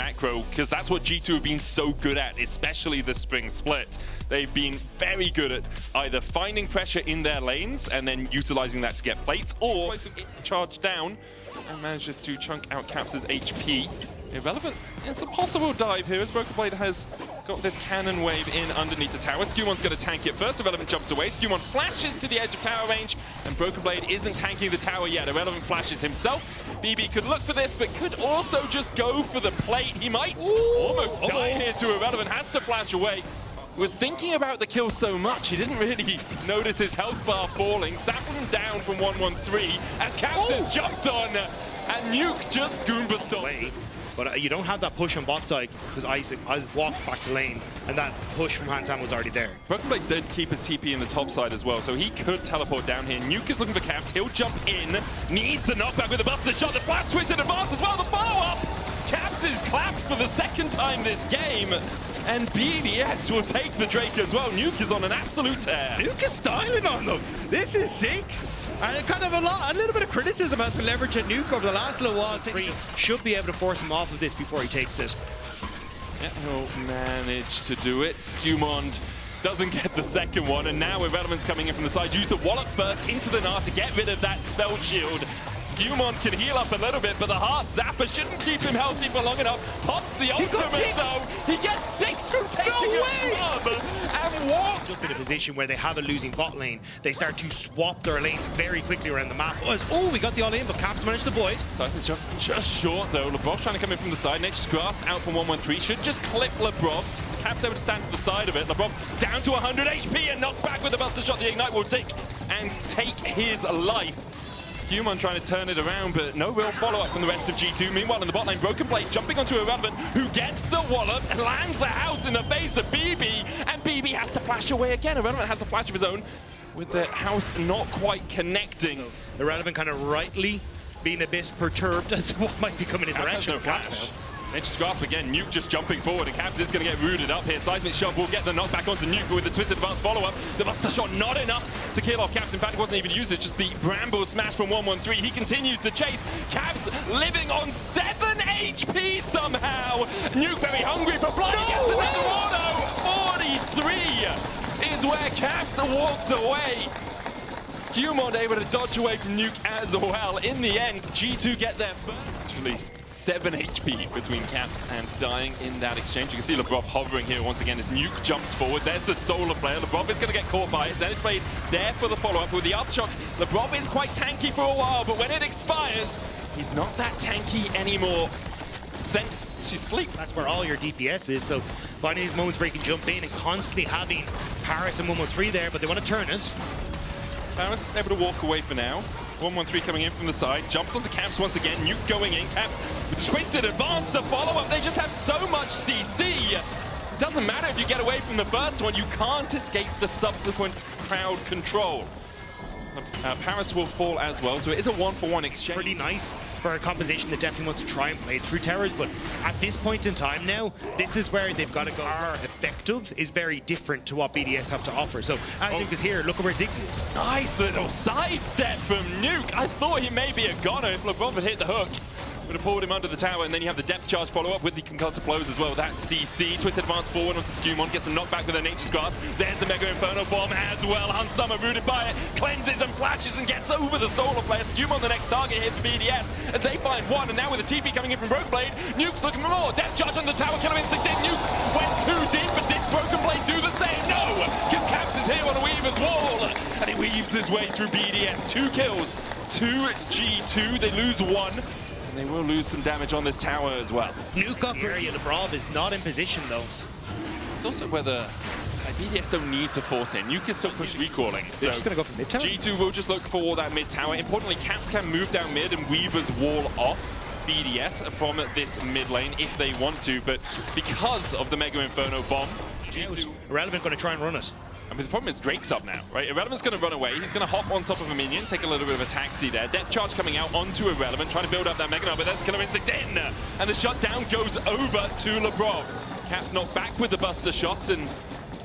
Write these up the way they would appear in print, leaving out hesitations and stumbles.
macro, because that's what G2 have been so good at, especially the spring split. They've been very good at either finding pressure in their lanes and then utilizing that to get plates, or charge down and manages to chunk out Caps' HP. Irrelevant. It's a possible dive here as Broken Blade has got this cannon wave in underneath the tower. SkewMond's going to tank it first. Irrelevant jumps away. SkewMond flashes to the edge of tower range, and Broken Blade isn't tanking the tower yet. Irrelevant flashes himself. BB could look for this, but could also just go for the plate. He might almost die here to Irrelevant. Has to flash away. Was thinking about the kill so much, he didn't really notice his health bar falling. Sapping him down from 113 as Caps has jumped on, and Nuke just Goomba stops it. But you don't have that push on bot side because Isaac walked back to lane, and that push from Hansan was already there. Broken Blade did keep his TP in the top side as well, so he could teleport down here. Nuke is looking for Caps. He'll jump in. Needs the knockback with the Buster Shot. The flash twist in advance as well. The follow-up. Caps is clapped for the second time this game. And BDS will take the Drake as well. Nuke is on an absolute tear. Nuke is styling on them. This is sick. And kind of a little bit of criticism about the leverage at Nuke over the last little while. He should be able to force him off of this before he takes this. Yeah, he'll manage to do it. SkewMond doesn't get the second one, and now Irrelevant's coming in from the side. Use the wallop burst into the Gnar to get rid of that spell shield. SkewMond can heal up a little bit, but the Heart Zapper shouldn't keep him healthy for long enough. Pops the ultimate though. He gets 6 from taking a club and walks. Just in a position where they have a losing bot lane, they start to swap their lanes very quickly around the map. Oh, we got the all-in, but Caps managed to void. Seismic's jump just short though. Labrov trying to come in from the side. Nature's Grasp out from 113. Should just clip Labrov's. Caps able to stand to the side of it. Labrov down to 100 HP and knocked back with the Buster Shot. The Ignite will take his life. SkewMond trying to turn it around, but no real follow-up from the rest of G2. Meanwhile, in the bot lane, Broken Blade jumping onto Irrelevant, who gets the wallop and lands a house in the face of BB, and BB has to flash away again. Irrelevant has a flash of his own, with the house not quite connecting. So, Irrelevant kind of rightly being a bit perturbed as to what might be coming his direction. No flash. Nature's Grasp again, Nuke just jumping forward, and Caps is going to get rooted up here. Seismic Shot will get the knockback onto Nuke, but with the twisted advanced follow-up, the Buster Shot not enough to kill off Caps. In fact, it wasn't even used, it's just the Bramble Smash from 113. He continues to chase. Caps living on 7 HP somehow. Nuke very hungry for blood. He gets another auto. 43 is where Caps walks away. SkewMond able to dodge away from Nuke as well. In the end, G2 get their first release. 7 HP between Caps and dying in that exchange. You can see Labrov hovering here once again as Nuke jumps forward. There's the solar player. Labrov is going to get caught by it. Zenith Blade there for the follow-up with the Aftershock. Labrov is quite tanky for a while, but when it expires, he's not that tanky anymore. Sent to sleep. That's where all your DPS is, so finding these moments where you can jump in and constantly having Parus and 113 there, but they want to turn it. Parus able to walk away for now. 113 coming in from the side, jumps onto Caps once again. Nuke going in. Caps with twisted advance, the follow-up. They just have so much CC. It doesn't matter if you get away from the first one, you can't escape the subsequent crowd control. Parus will fall as well, so it is a 1-for-1 exchange. Pretty nice for a composition that definitely wants to try and play through towers, but at this point in time now, this is where they've got to go. Our effective is very different to what BDS have to offer. So as Nuke is here, look at where Ziggs is. Nice little sidestep from Nuke. I thought he may be a goner if Labrov had hit the hook. Would have pulled him under the tower, and then you have the depth charge follow-up with the concussive blows as well. That's CC. Twisted advance forward onto SkewMond, gets the knockback with a Nature's Grasp. There's the Mega Inferno Bomb as well. Unsummer rooted by it, cleanses and flashes and gets over the solar player. SkewMond the next target here for BDS as they find one, and now with the TP coming in from Broken Blade, Nuke's looking for more. Depth charge on the tower, killer instinct in. Nuke went too deep, but did Broken Blade do the same? No, because Caps is here on a Weaver's wall, and he weaves his way through BDS. 2 kills to G2, they lose 1. They will lose some damage on this tower as well. Nuke up area, Labrov is not in position though. It's also whether BDS don't need to force in. Nuke is still push recalling. So just gonna go for mid tower. G2 will just look for that mid tower. Importantly, Caps can move down mid and Weaver's wall off BDS from this mid lane if they want to, but because of the Mega Inferno bomb, G2 Irrelevant going to try and run it. I mean, the problem is Drake's up now, right? Irrelevant's going to run away. He's going to hop on top of a minion, take a little bit of a taxi there. Depth charge coming out onto Irrelevant, trying to build up that Mega Gnar, but there's Killer Instinct in. And the shutdown goes over to Labrov. Caps knocked back with the Buster Shots, and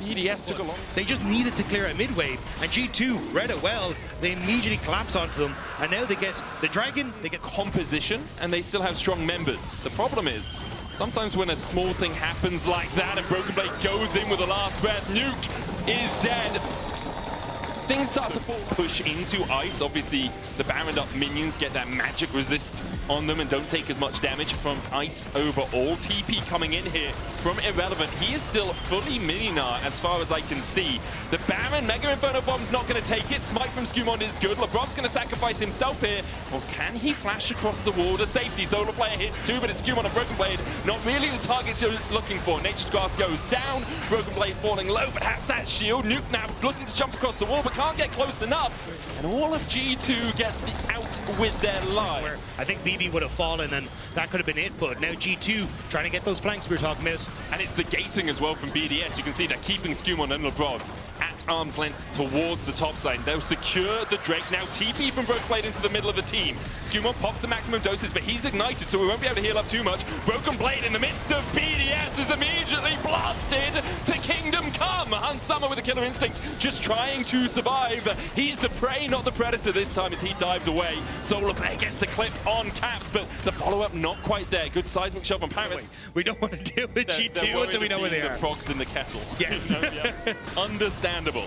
BDS took a long... They just needed to clear out mid-wave, and G2 read it well. They immediately collapsed onto them, and now they get the Dragon, they get composition, and they still have strong members. The problem is, sometimes when a small thing happens like that and Broken Blade goes in with a last breath, Nuke is dead. Things start to push into ice. Obviously, the Baron up minions get that magic resist on them and don't take as much damage from ice overall. TP coming in here from Irrelevant. He is still fully Gnar as far as I can see. The Baron Mega Inferno Bomb's not going to take it. Smite from SkewMond is good. Labrov's going to sacrifice himself here. Or can he flash across the wall to safety? Solo player hits too, but it's SkewMond and Broken Blade. Not really the targets you're looking for. Nature's Grasp goes down. Broken Blade falling low, but has that shield. Nuke now looking to jump across the wall, but can't get close enough, and all of G2 get out with their life. I think BB would have fallen, and that could have been it, but now G2 trying to get those flanks we were talking about. And it's the gating as well from BDS. You can see they're keeping SkewMond and Labrov at arm's length towards the top side. They'll secure the Drake. Now TP from Broken Blade into the middle of the team. SkewMond pops the maximum doses, but he's ignited, so we won't be able to heal up too much. Broken Blade in the midst of BDS is immediately blasted to Kingdom Come. Unsummer with a killer instinct, just trying to survive. He's the prey, not the predator this time as he dives away. Solo player gets the clip on Caps, but the follow-up not quite there. Good seismic shove on Parus. We don't want to deal with G2 until we know where they are. The frogs in the kettle. Yes. Understandable.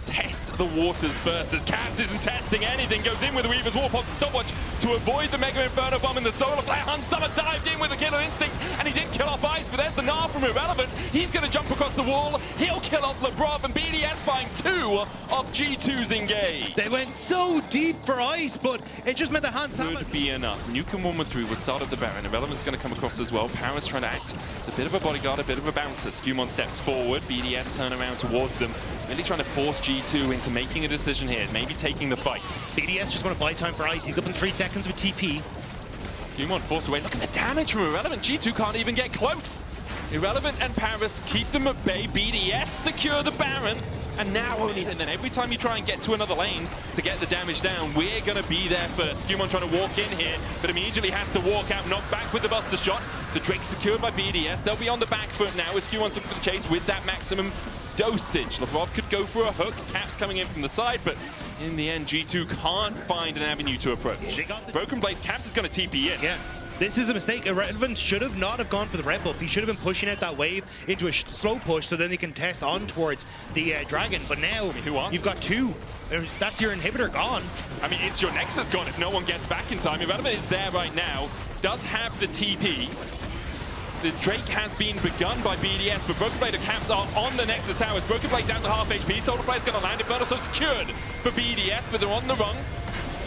Test the waters first as Caps isn't testing anything. Goes in with the Weaver's War, pops a stopwatch to avoid the Mega Inferno Bomb in the Solar Flare. Unsummer dived in with a killer instinct, and he did kill off Ice, but there's the Gnar from Irrelevant. He's going to jump across the wall. He'll kill off Labrov, and BDS find 2 of G2's engaged. They went so deep for Ice, but it just meant the hands could be enough. Nuke and 1-3 will start at the Baron. Irrelevant's going to come across as well. Parus trying to act. It's a bit of a bodyguard, a bit of a bouncer. SkewMond steps forward. BDS turn around towards them. Really trying to force G2 into making a decision here, maybe taking the fight. BDS just want to buy time for Ice. He's up in 3 seconds with TP. SkewMond forced away. Look at the damage from Irrelevant. G2 can't even get close. Irrelevant and Parus keep them at bay. BDS secure the Baron. And now only, and then every time you try and get to another lane to get the damage down, we're going to be there first. SkewMond trying to walk in here, but immediately has to walk out, knocked back with the Buster Shot. The Drake secured by BDS. They'll be on the back foot now as SkewMond's looking for the chase with that maximum dosage. Labrov could go for a hook. Caps coming in from the side, but in the end, G2 can't find an avenue to approach. Broken Blade, Caps is going to TP in. Yeah. This is a mistake. Irrelevant should have not have gone for the red buff. He should have been pushing out that wave into a slow push so then they can test on towards the Dragon. But now you've got 2. That's your inhibitor gone. I mean, it's your Nexus gone if no one gets back in time. Irrelevant is there right now. Does have the TP. The Drake has been begun by BDS, but Broken Blade and Caps are on the Nexus towers. Broken Blade down to half HP. Solar Player's going to land. Inferno so secured for BDS, but they're on the run.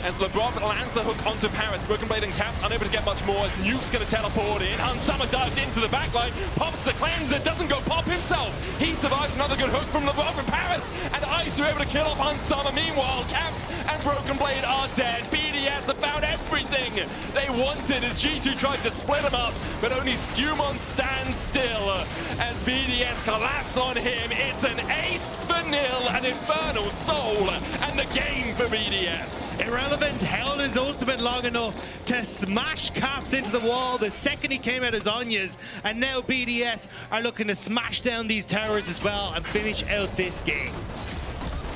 As Labrov lands the hook onto Parus, Broken Blade and Caps unable to get much more as Nuke's going to teleport in. Unsummer dived into the backline, pops the cleanser, doesn't go pop himself. He survives another good hook from Labrov and Parus, and Ice are able to kill off Unsummer. Meanwhile, Caps and Broken Blade are dead. BDS have found everything they wanted as G2 tried to split them up, but only SkewMond stands still as BDS collapse on him. It's an ace for nil, an Infernal Soul, and the game for BDS. Irrelevant held his ultimate long enough to smash Caps into the wall the second he came out as Anya's, and now BDS are looking to smash down these towers as well and finish out this game.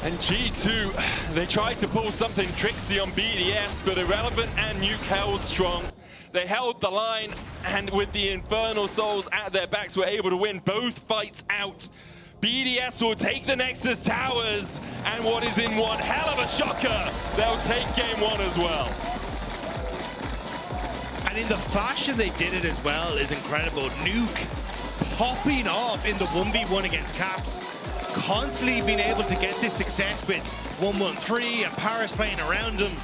And G2, they tried to pull something tricksy on BDS, but Irrelevant and Nuke held strong. They held the line, and with the Infernal Souls at their backs, were able to win both fights out. BDS will take the Nexus Towers, and what is in one hell of a shocker, they'll take game 1 as well. And in the fashion they did it as well is incredible. Nuke popping off in the 1v1 against Caps, constantly being able to get this success with 1-1-3 and Parus playing around him.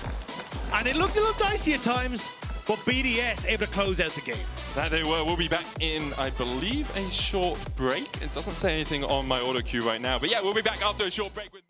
And it looked a little dicey at times, but BDS able to close out the game. That they were. We'll be back in, I believe, a short break. It doesn't say anything on my auto cue right now, but yeah, we'll be back after a short break with